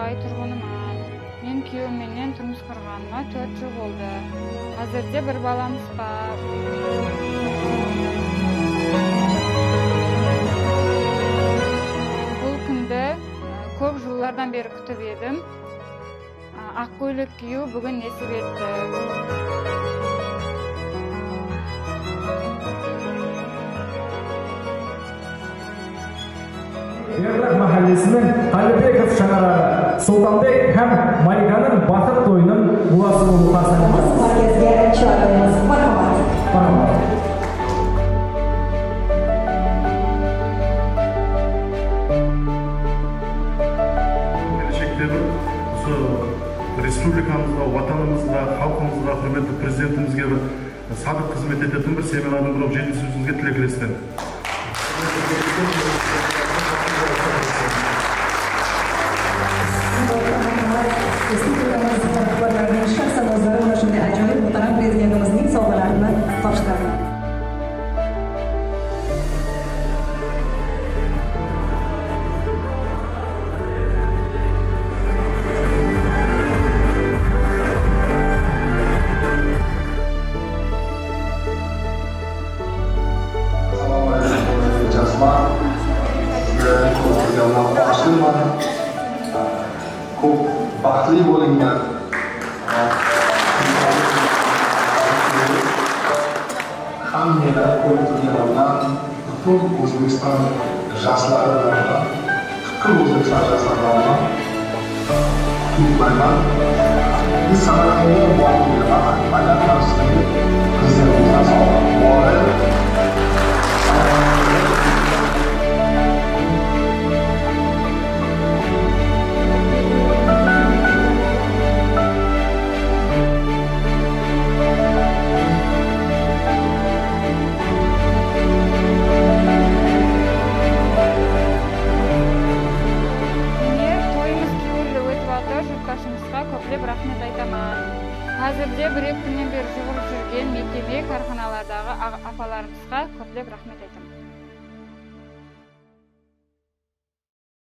бай тұрғынымын. Мен күйеуіммен тұрмыс құрғаныма 4 жыл болды. Қазірде бір баламыз бар. Бұл күнді көп жылдардан бері күтіп едім. Ақ көйлек кию бүгін несіп етті. Ерлік махаллесінің Қалыбеков шаңырағы Сұлтанбек һәм Маликаның бақыт тойының бұласы болу қарсаңында. Келешектегі республикамызға, ватанымызға, халқымызға, құрметті президентімізге садық қызмет ететін бір семинардың құрып жетістігіңізге тілектестім. Çok baxtli bo'linglar. Hammalar ko'rib butun O'zbekiston jashtlari bilan, butun O'zbekiston jashtlari bilan kutmayman. Biz Samarqandga bordik, madaniyat markaziga prezidentimiz sog'lom. Көплеп рахмет айтамын. Қазірде бір-екі күннен бері жүгіріп жүрген мекеме, карханалардағы апаларымызға көплеп рахмет айтамын.